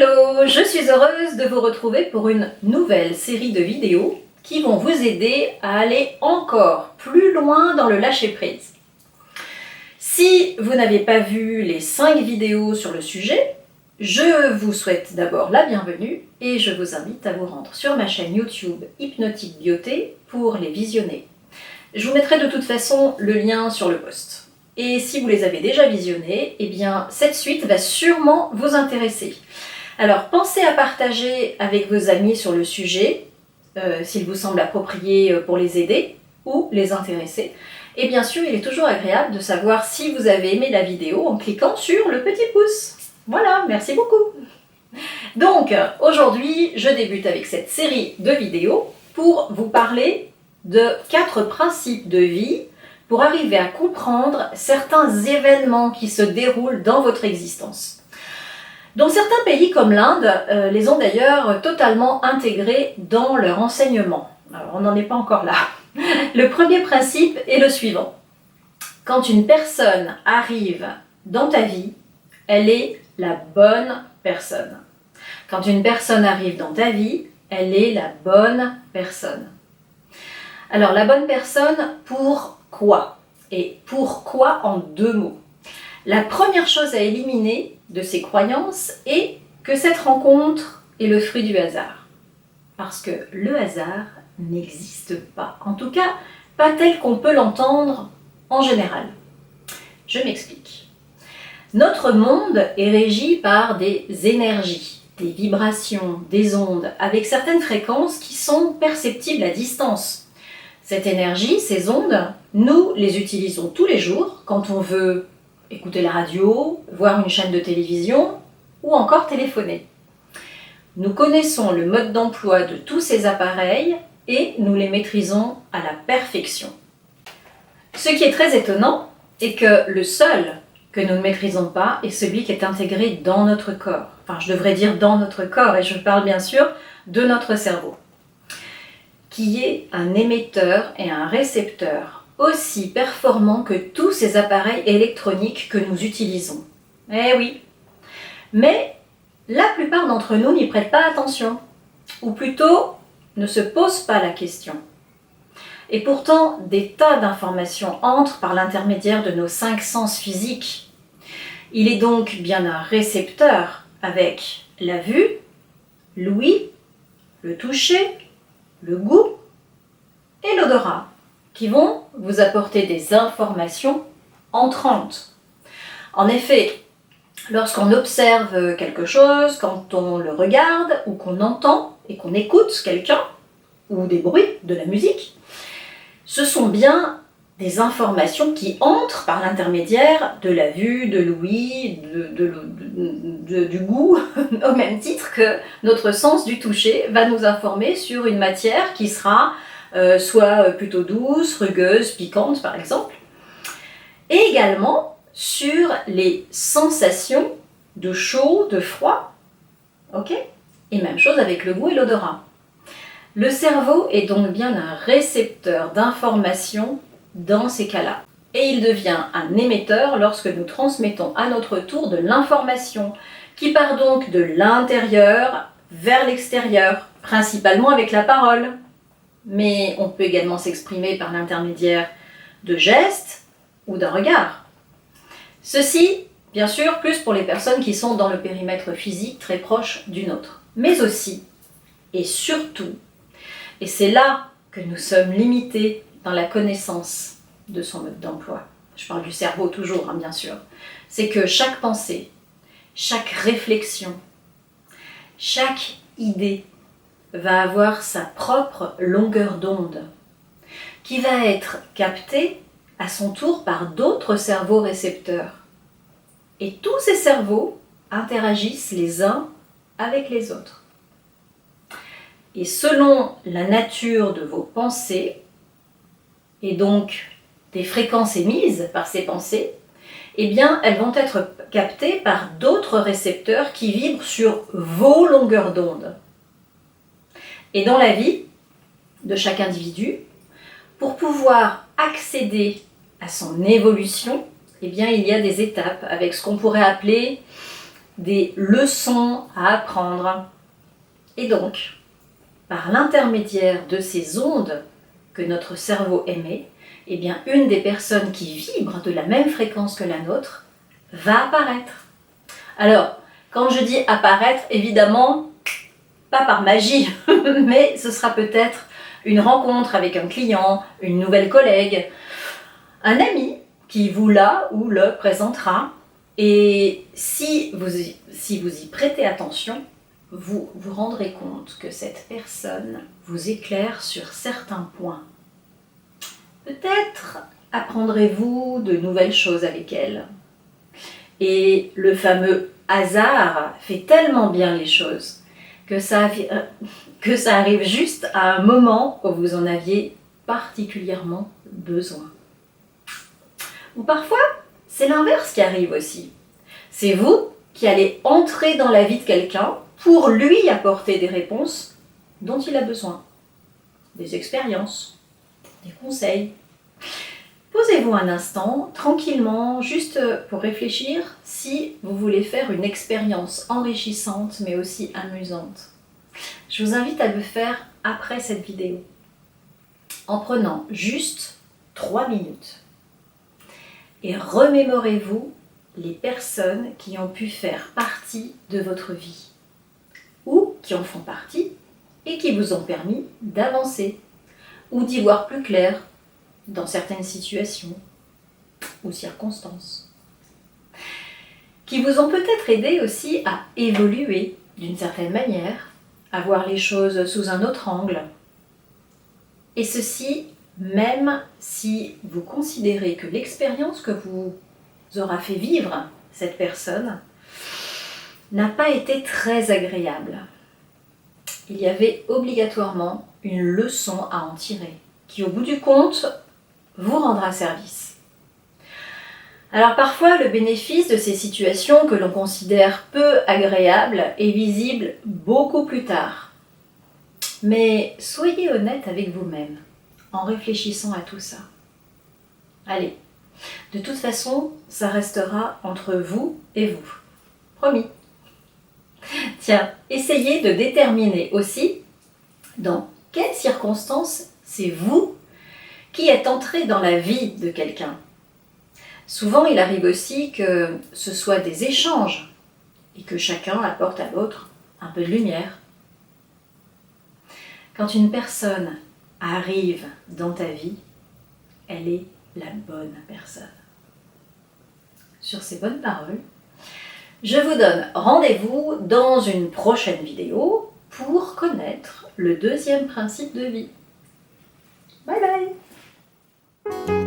Hello, je suis heureuse de vous retrouver pour une nouvelle série de vidéos qui vont vous aider à aller encore plus loin dans le lâcher-prise. Si vous n'avez pas vu les 5 vidéos sur le sujet, je vous souhaite d'abord la bienvenue et je vous invite à vous rendre sur ma chaîne YouTube Hypnotique Beauté pour les visionner. Je vous mettrai de toute façon le lien sur le post. Et si vous les avez déjà visionnés, eh bien cette suite va sûrement vous intéresser. Alors pensez à partager avec vos amis sur le sujet, s'il vous semble approprié pour les aider ou les intéresser. Et bien sûr, il est toujours agréable de savoir si vous avez aimé la vidéo en cliquant sur le petit pouce. Voilà, merci beaucoup. Donc aujourd'hui, je débute avec cette série de vidéos pour vous parler de 4 principes de vie pour arriver à comprendre certains événements qui se déroulent dans votre existence. Dans certains pays comme l'Inde, les ont d'ailleurs totalement intégrés dans leur enseignement. Alors on n'en est pas encore là. Le premier principe est le suivant. Quand une personne arrive dans ta vie, elle est la bonne personne. Quand une personne arrive dans ta vie, elle est la bonne personne. Alors la bonne personne, pourquoi? Et pourquoi en 2 mots? La première chose à éliminer de ces croyances est que cette rencontre est le fruit du hasard. Parce que le hasard n'existe pas. En tout cas, pas tel qu'on peut l'entendre en général. Je m'explique. Notre monde est régi par des énergies, des vibrations, des ondes, avec certaines fréquences qui sont perceptibles à distance. Cette énergie, ces ondes, nous les utilisons tous les jours quand on veut écouter la radio, voir une chaîne de télévision ou encore téléphoner. Nous connaissons le mode d'emploi de tous ces appareils et nous les maîtrisons à la perfection. Ce qui est très étonnant est que le seul que nous ne maîtrisons pas est celui qui est intégré dans notre corps. Enfin, je devrais dire dans notre corps, et je parle bien sûr de notre cerveau, qui est un émetteur et un récepteur aussi performants que tous ces appareils électroniques que nous utilisons. Eh oui, mais la plupart d'entre nous n'y prêtent pas attention, ou plutôt ne se posent pas la question. Et pourtant, des tas d'informations entrent par l'intermédiaire de nos 5 sens physiques. Il est donc bien un récepteur avec la vue, l'ouïe, le toucher, le goût et l'odorat, qui vont vous apporter des informations entrantes. En effet, lorsqu'on observe quelque chose, quand on le regarde ou qu'on entend et qu'on écoute quelqu'un, ou des bruits, de la musique, ce sont bien des informations qui entrent par l'intermédiaire de la vue, de l'ouïe, du goût, au même titre que notre sens du toucher va nous informer sur une matière qui sera soit plutôt douce, rugueuse, piquante par exemple, et également sur les sensations de chaud, de froid, ok? Et même chose avec le goût et l'odorat. Le cerveau est donc bien un récepteur d'informations dans ces cas-là. Et il devient un émetteur lorsque nous transmettons à notre tour de l'information, qui part donc de l'intérieur vers l'extérieur, principalement avec la parole. Mais on peut également s'exprimer par l'intermédiaire de gestes ou d'un regard. Ceci, bien sûr, plus pour les personnes qui sont dans le périmètre physique très proche du nôtre. Mais aussi, et surtout, et c'est là que nous sommes limités dans la connaissance de son mode d'emploi. Je parle du cerveau toujours, bien sûr. C'est que chaque pensée, chaque réflexion, chaque idée va avoir sa propre longueur d'onde qui va être captée à son tour par d'autres cerveaux récepteurs. Et tous ces cerveaux interagissent les uns avec les autres. Et selon la nature de vos pensées, et donc des fréquences émises par ces pensées, eh bien, elles vont être captées par d'autres récepteurs qui vibrent sur vos longueurs d'onde. Et dans la vie de chaque individu, pour pouvoir accéder à son évolution, eh bien, il y a des étapes avec ce qu'on pourrait appeler des leçons à apprendre. Et donc, par l'intermédiaire de ces ondes que notre cerveau émet, eh bien, une des personnes qui vibre de la même fréquence que la nôtre va apparaître. Alors, quand je dis apparaître, évidemment, pas par magie, mais ce sera peut-être une rencontre avec un client, une nouvelle collègue, un ami qui vous la ou le présentera. Et si vous y prêtez attention, vous vous rendrez compte que cette personne vous éclaire sur certains points. Peut-être apprendrez-vous de nouvelles choses avec elle. Et le fameux hasard fait tellement bien les choses que ça arrive juste à un moment où vous en aviez particulièrement besoin. Ou parfois, c'est l'inverse qui arrive aussi. C'est vous qui allez entrer dans la vie de quelqu'un pour lui apporter des réponses dont il a besoin, des expériences, des conseils. Posez-vous un instant, tranquillement, juste pour réfléchir si vous voulez faire une expérience enrichissante mais aussi amusante. Je vous invite à le faire après cette vidéo, en prenant juste 3 minutes. Et remémorez-vous les personnes qui ont pu faire partie de votre vie, ou qui en font partie et qui vous ont permis d'avancer, ou d'y voir plus clair dans certaines situations ou circonstances, qui vous ont peut-être aidé aussi à évoluer d'une certaine manière, à voir les choses sous un autre angle. Et ceci, même si vous considérez que l'expérience que vous aura fait vivre cette personne n'a pas été très agréable. Il y avait obligatoirement une leçon à en tirer, qui au bout du compte vous rendra service. Alors parfois, le bénéfice de ces situations que l'on considère peu agréables est visible beaucoup plus tard. Mais soyez honnête avec vous-même en réfléchissant à tout ça. Allez, de toute façon, ça restera entre vous et vous. Promis. Tiens, essayez de déterminer aussi dans quelles circonstances c'est vous qui êtes entré dans la vie de quelqu'un. Souvent, il arrive aussi que ce soit des échanges et que chacun apporte à l'autre un peu de lumière. Quand une personne arrive dans ta vie, elle est la bonne personne. Sur ces bonnes paroles, je vous donne rendez-vous dans une prochaine vidéo pour connaître le deuxième principe de vie. Bye bye!